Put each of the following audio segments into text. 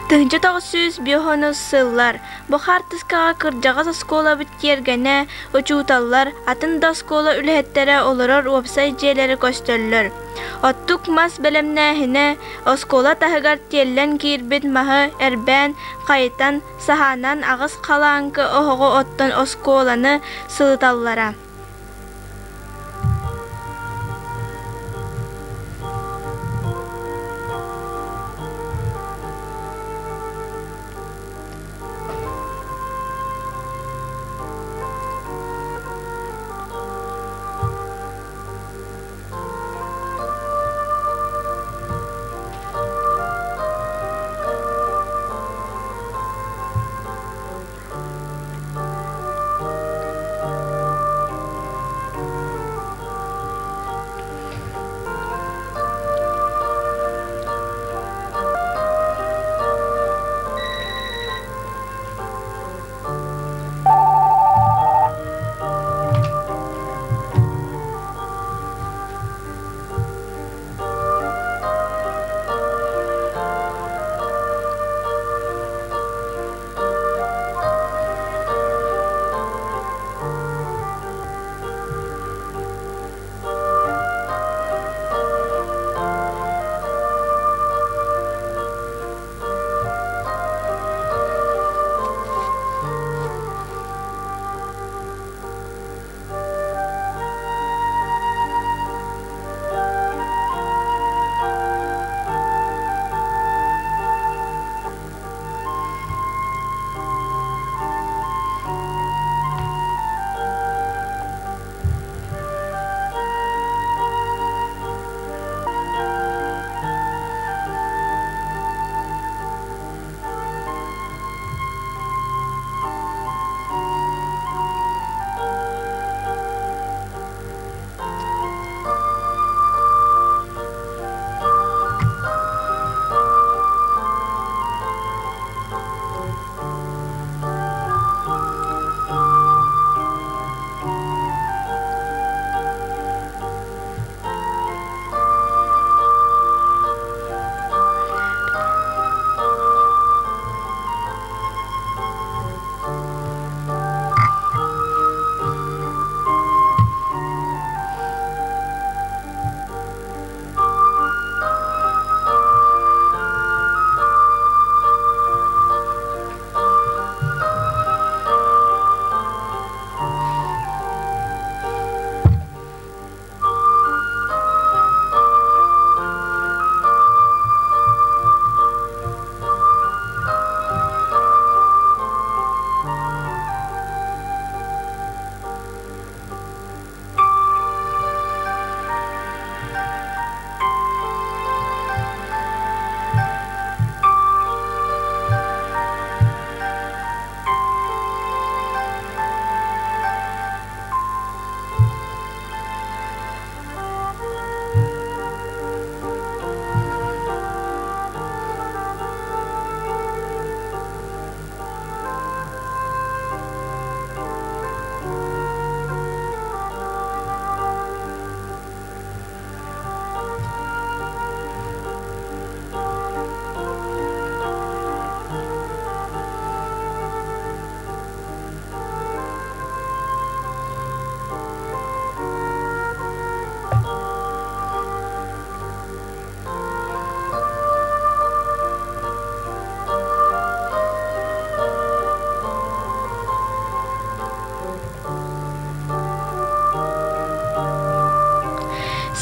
Тыһынча тоҕусүүс биохонус сыллар. Бу хартыскаҕа кырдьаҕас оскуола бүттиэргэнэ, учууталлар, атын да оскуола үлэһэттерэ олорор уопсай дьиэлэри көстөллөр. Оттук мас бэлэмнээһинэ, оскуола таһыгар тиэллэн киирбит маһы эрбээн, хайытан, саһаанан аҕыс халаанкы оһоҕо оттон оскуоланы сылыталлара.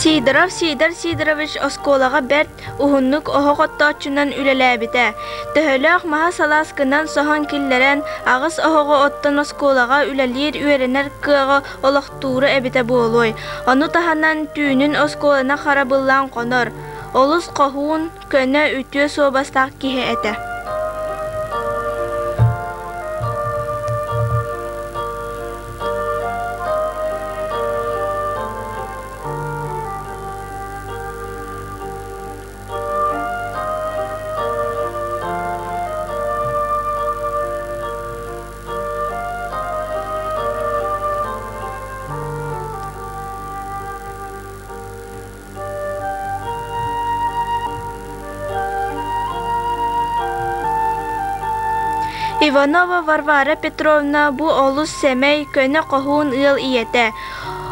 Сидоров Сидор Сидорович осколага берт ухуннук оһоҕоттооччунан үлэлээбитэ. Төһөлөөх маһа салааскынан соһон киллэрэн аҕыс оһоҕо оттон осколага үлэлиир үөрэнэр кыаҕа олохтууру эбитэ буолуой. Ону таһанан түүнүн осколана харабыллаан хонор. Олус коһуун көнө үтүө суобастаах киһи этэ. Иванова Варвара Петровна бу олус семей көне кохун ыл иете.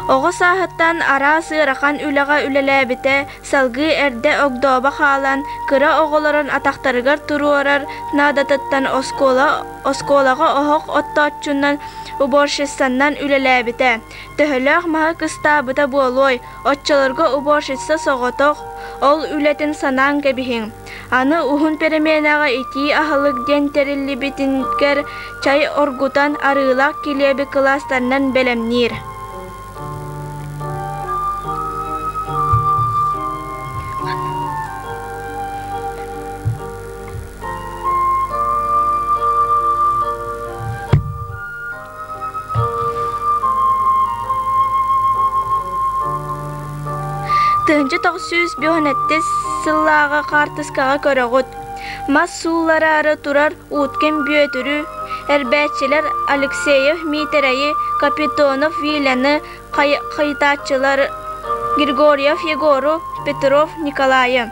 Ого сахаттан ара сырахан үлага үлелебите салгы эрде огдоба халан кыра оголорон атактарыгар туруорар надататтан осколага охок отточунан уборшистаннан үлелебите. Төһөлөк маха кыстабыта буолой, отчаларга уборшиста соготок, ол үлетин санаан кебихин. Аны ухун переменага ити ахалык ден териллибитингер чай оргутан арылак килеби класстарнан белемнир. Тынчы 917 сыллаға қартыскаға көріғыт. Мас сууларары турар уткен бүйетірі, әрбәтчілер Алексеев, Митерайы, Капитонов, Виляны, қайтатчылар Григорьев, Егору, Петров, Николайы.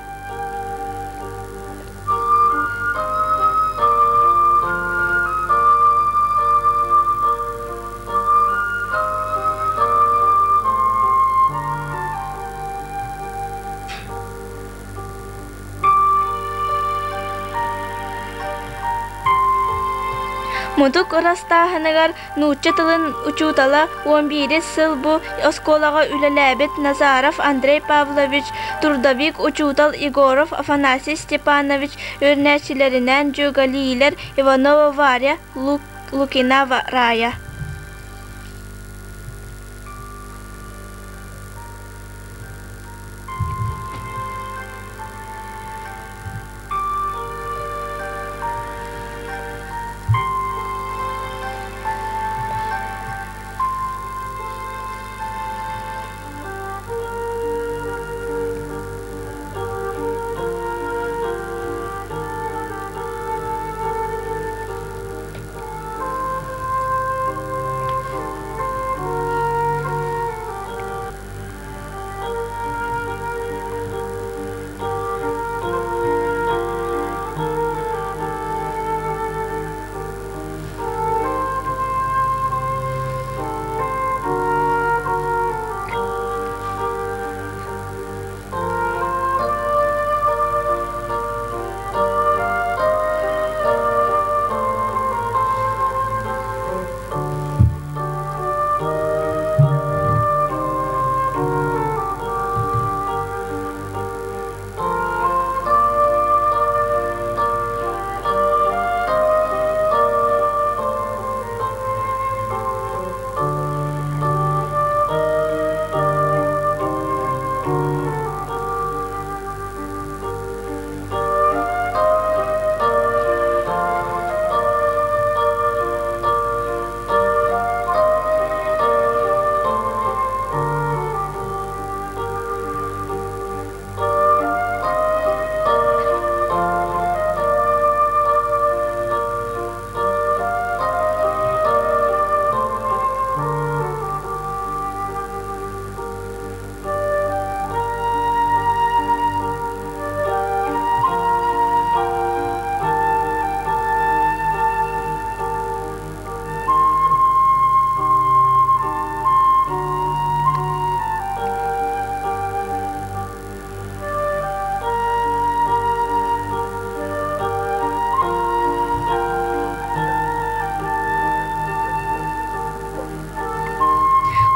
Мудук растаханагар нучча тылын учутала 11 сыл бу осколага үлелебет Назаров Андрей Павлович, Трудовик учутал Егоров Афанасий Степанович, өрнәчилеринен Джугалилер Иванова Варя, Лукина Рая.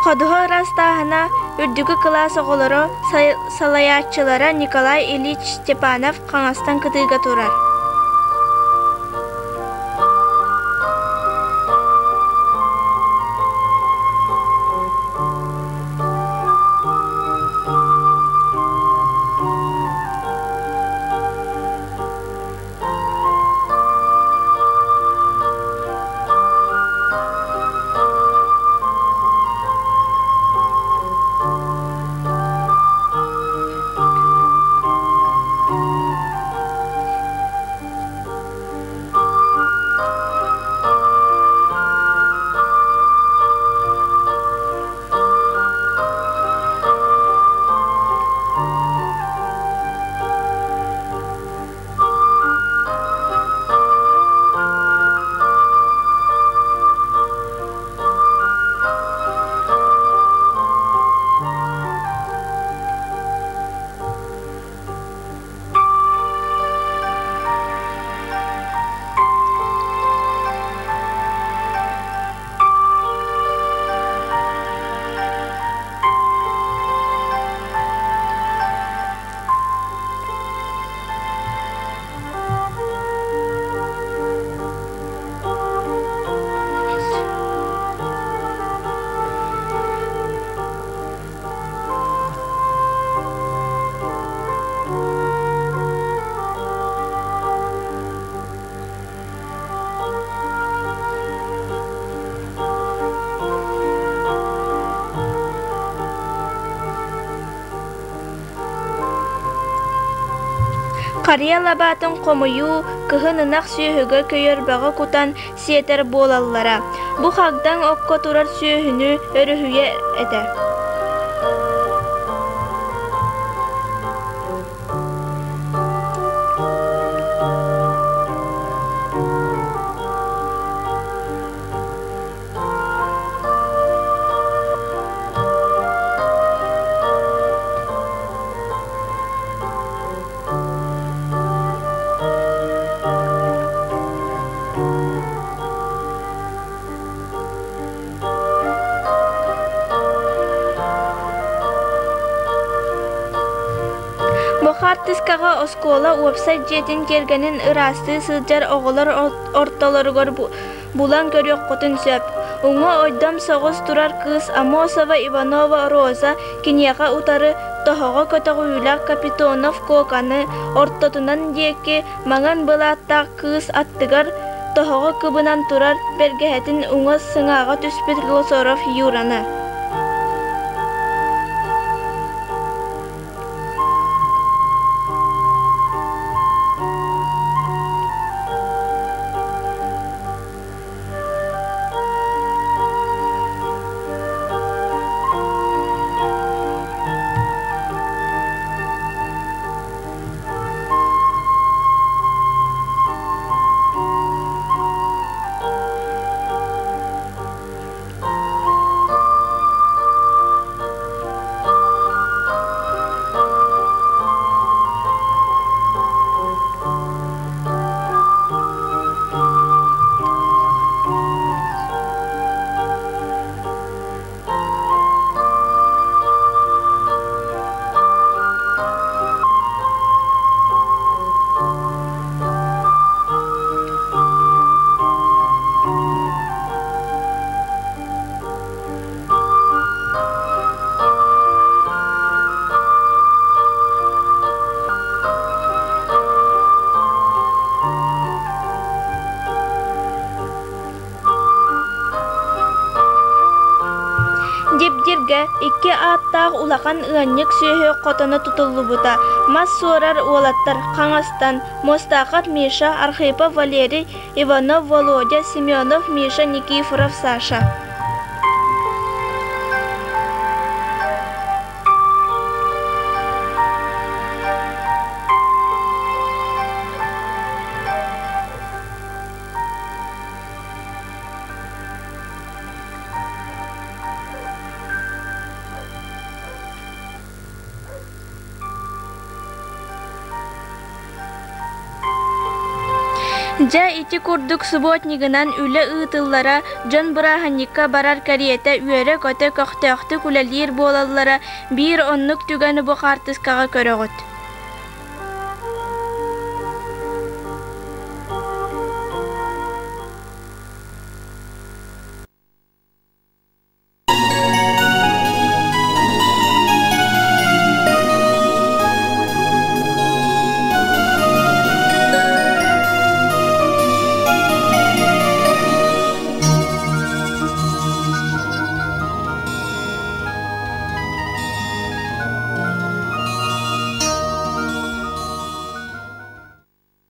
Ходуга растахана үрдүгү класс оголоро салаяччылара Николай Ильич Степанов каңастан кытыга турар. Қария лабатын қомыю, кыһынынақ сүйігі көйір бағы кутан сиетер болаллара. Бұ қағдан оққа тұрар сүйіні өріхүйе әді. Бохартыскаға оскола уапсайт жетін кергенін ырасты сылжар оғылар орталарығыр булан көрек қотын сөп. Уңа ойдам соғыз тұрар кыз Амосова Иванова Роза кинияға утары тоғыға көтіғі үлақ Капитонов Коканы ортотунан деке маңан былаттақ кыз аттығар тоғыға кыбынан тұрар бергәхетін уңа сыңаға түспет Глосоров Юраны. Дебдерге икки аттақ улақан ығаннек сүйі қотаны тұтылы бұта. Мас сорар олаттар Қаңастан, Мостақат Миша, Архипов Валерий, Иванов Володя, Семенов Миша, Никифоров Саша. Жа ити курдук субботнигынан үлі ытыллара жон бұраханникка барар кариета үйері көті көқтеоқты күлелер болаллара бір оннук түгені бұқартыскаға көрігіт.